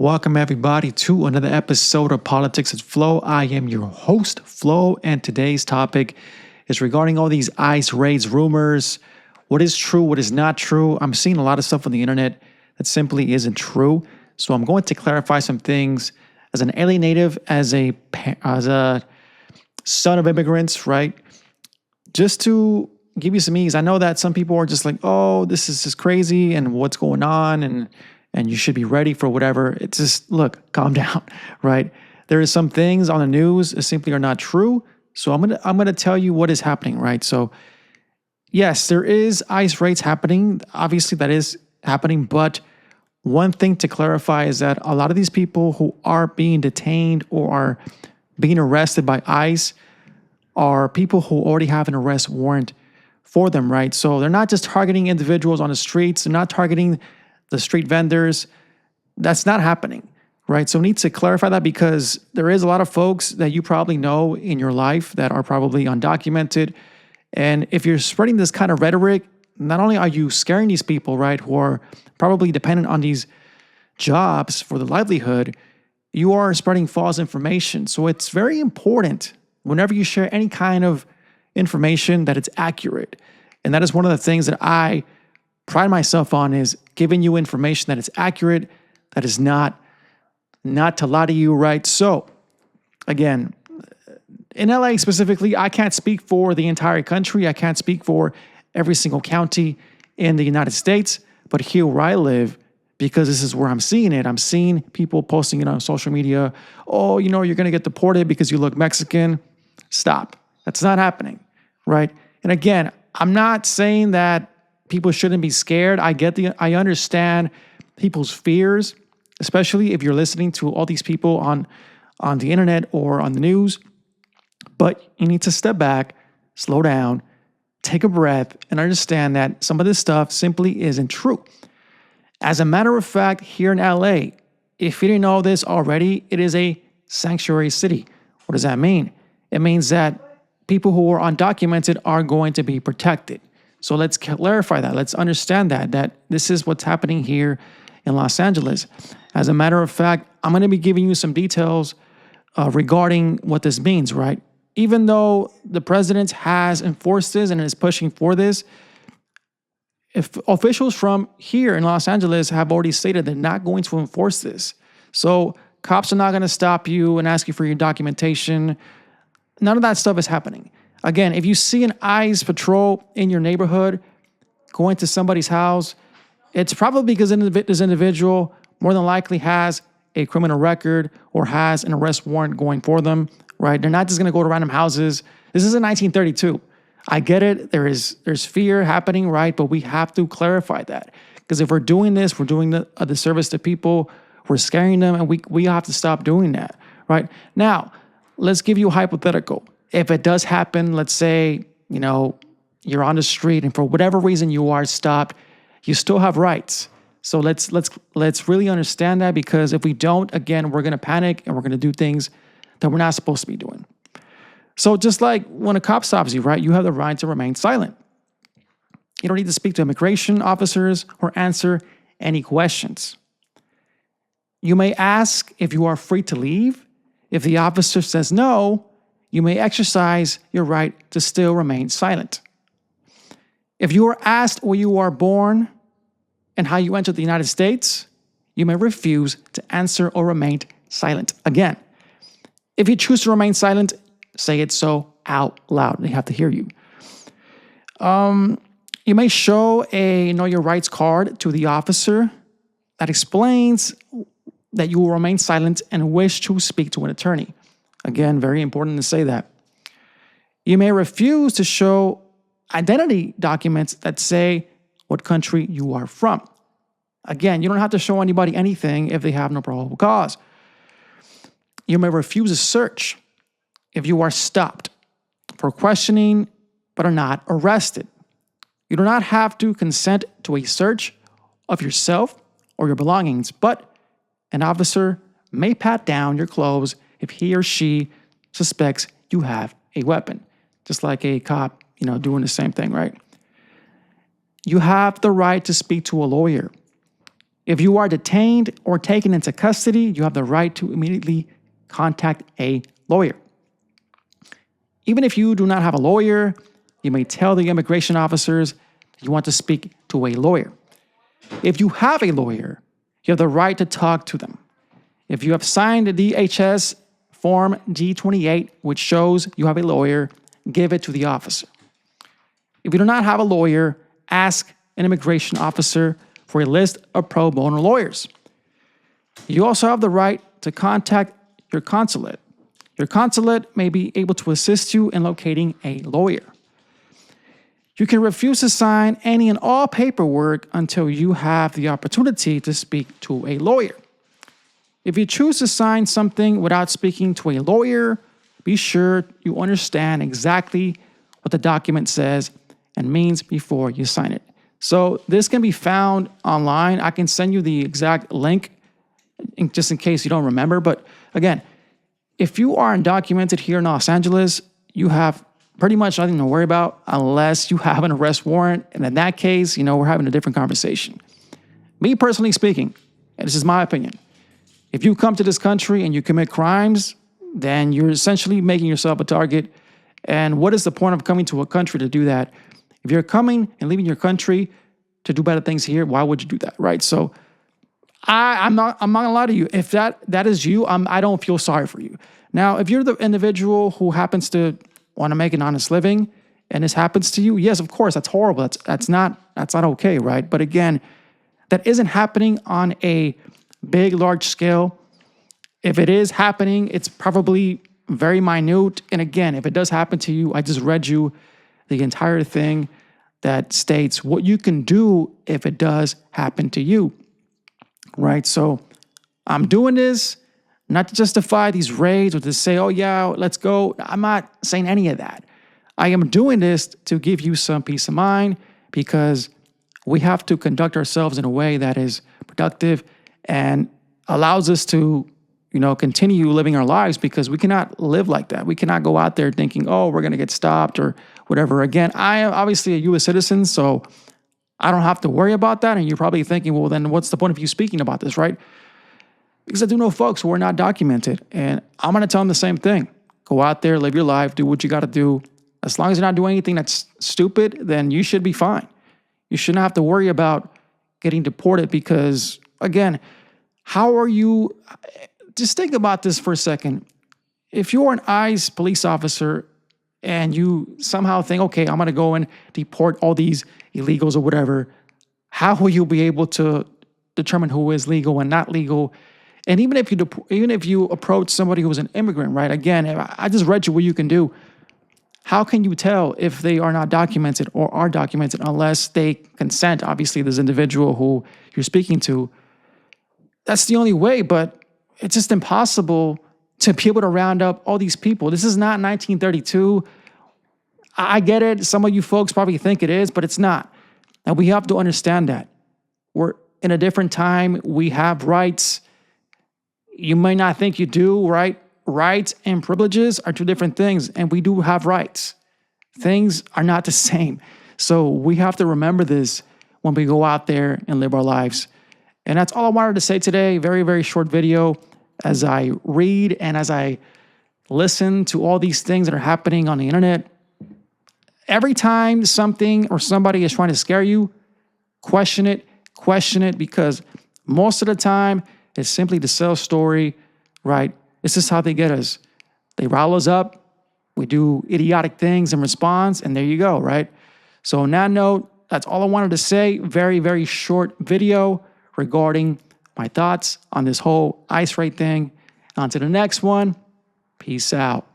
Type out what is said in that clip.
Welcome, everybody, to another episode of Politics at Flow. I am your host, Flo, and today's topic is regarding all these ICE raids rumors. What is true, what is not true? I'm seeing a lot of stuff on the internet that simply isn't true. So I'm going to clarify some things as an alien native, as a son of immigrants, right? Just to give you some ease. I know that some people are just like, oh, this is just crazy and what's going on and you should be ready for whatever. It's just, look, calm down, right? There is some things on the news that simply are not true. So I'm gonna tell you what is happening, right? So yes, there is ICE raids happening. Obviously, that is happening. But one thing to clarify is that a lot of these people who are being detained or are being arrested by ICE are people who already have an arrest warrant for them, right? So they're not just targeting individuals on the streets. They're not targeting the street vendors. That's not happening, right? So we need to clarify that because there is a lot of folks that you probably know in your life that are probably undocumented. And if you're spreading this kind of rhetoric, not only are you scaring these people, right, who are probably dependent on these jobs for the livelihood, you are spreading false information. So it's very important whenever you share any kind of information that it's accurate. And that is one of the things that I pride myself on, is giving you information that is accurate, that is not to lie to you, right? So again, in LA specifically, I can't speak for the entire country. I can't speak for every single county in the United States, but here where I live, because this is where I'm seeing it, I'm seeing people posting it on social media. Oh, you're going to get deported because you look Mexican. Stop. That's not happening, right? And again, I'm not saying that people shouldn't be scared. I understand people's fears, especially if you're listening to all these people on the internet or on the news. But you need to step back, slow down, take a breath, and understand that some of this stuff simply isn't true. As a matter of fact, here in LA, if you didn't know this already, it is a sanctuary city. What does that mean? It means that people who are undocumented are going to be protected. So let's clarify that. Let's understand that this is what's happening here in Los Angeles. As a matter of fact, I'm going to be giving you some details regarding what this means, right? Even though the president has enforced this and is pushing for this, if officials from here in Los Angeles have already stated they're not going to enforce this. So cops are not going to stop you and ask you for your documentation. None of that stuff is happening. Again, if you see an ICE patrol in your neighborhood going to somebody's house, it's probably because this individual more than likely has a criminal record or has an arrest warrant going for them, right? They're not just going to go to random houses. This isn't 1932. I get it. There's fear happening, right? But we have to clarify that. Because if we're doing this, we're doing a disservice to people. We're scaring them, and we have to stop doing that, right? Now, let's give you a hypothetical. If it does happen, let's say, you're on the street and for whatever reason you are stopped, you still have rights. So let's really understand that, because if we don't, again, we're going to panic and we're going to do things that we're not supposed to be doing. So just like when a cop stops you, right, you have the right to remain silent. You don't need to speak to immigration officers or answer any questions. You may ask if you are free to leave. If the officer says no, you may exercise your right to still remain silent. If you are asked where you are born and how you entered the United States, you may refuse to answer or remain silent. Again, if you choose to remain silent, say it so out loud. They have to hear you. You may show a Know Your Rights card to the officer that explains that you will remain silent and wish to speak to an attorney. Again, very important to say that. You may refuse to show identity documents that say what country you are from. Again, you don't have to show anybody anything if they have no probable cause. You may refuse a search if you are stopped for questioning but are not arrested. You do not have to consent to a search of yourself or your belongings, but an officer may pat down your clothes if he or she suspects you have a weapon. Just like a cop, doing the same thing, right? You have the right to speak to a lawyer. If you are detained or taken into custody, you have the right to immediately contact a lawyer. Even if you do not have a lawyer, you may tell the immigration officers that you want to speak to a lawyer. If you have a lawyer, you have the right to talk to them. If you have signed the DHS Form G28, which shows you have a lawyer, give it to the officer. If you do not have a lawyer, ask an immigration officer for a list of pro bono lawyers. You also have the right to contact your consulate. Your consulate may be able to assist you in locating a lawyer. You can refuse to sign any and all paperwork until you have the opportunity to speak to a lawyer. If you choose to sign something without speaking to a lawyer, be sure you understand exactly what the document says and means before you sign it. So this can be found online. I can send you the exact link just in case you don't remember. But again, if you are undocumented here in Los Angeles, you have pretty much nothing to worry about unless you have an arrest warrant. And in that case, we're having a different conversation. Me personally speaking, and this is my opinion, if you come to this country and you commit crimes, then you're essentially making yourself a target. And what is the point of coming to a country to do that? If you're coming and leaving your country to do better things here, why would you do that, right? So I'm not gonna lie to you. If that is you, I don't feel sorry for you. Now, if you're the individual who happens to want to make an honest living and this happens to you, yes, of course, that's horrible. That's not okay, right? But again, that isn't happening on a big, large scale. If it is happening, it's probably very minute. And again, if it does happen to you, I just read you the entire thing that states what you can do if it does happen to you, right? So I'm doing this not to justify these raids or to say, oh yeah, let's go. I'm not saying any of that. I am doing this to give you some peace of mind because we have to conduct ourselves in a way that is productive and allows us to, continue living our lives, because we cannot live like that. We cannot go out there thinking, oh, we're going to get stopped or whatever. Again, I am obviously a U.S. citizen, so I don't have to worry about that. And you're probably thinking, well, then what's the point of you speaking about this, right? Because I do know folks who are not documented, and I'm going to tell them the same thing. Go out there, live your life, do what you got to do. As long as you're not doing anything that's stupid, then you should be fine. You shouldn't have to worry about getting deported because, again, how are you? Just think about this for a second. If you're an ICE police officer and you somehow think, okay, I'm going to go and deport all these illegals or whatever, how will you be able to determine who is legal and not legal? And even if you approach somebody who is an immigrant, right? Again, I just read you what you can do. How can you tell if they are not documented or are documented unless they consent? Obviously, this individual who you're speaking to, that's the only way, but it's just impossible to be able to round up all these people. This is not 1932. I get it. Some of you folks probably think it is, but it's not. And we have to understand that. We're in a different time. We have rights. You may not think you do, right? Rights and privileges are two different things, and we do have rights. Things are not the same. So we have to remember this when we go out there and live our lives. And that's all I wanted to say today. Very, very short video. As I read and as I listen to all these things that are happening on the internet, every time something or somebody is trying to scare you, question it, because most of the time it's simply to sell a story, right? This is how they get us. They rile us up. We do idiotic things in response, and there you go, right? So on that note, that's all I wanted to say. Very, very short video regarding my thoughts on this whole ICE raid thing. On to the next one. Peace out.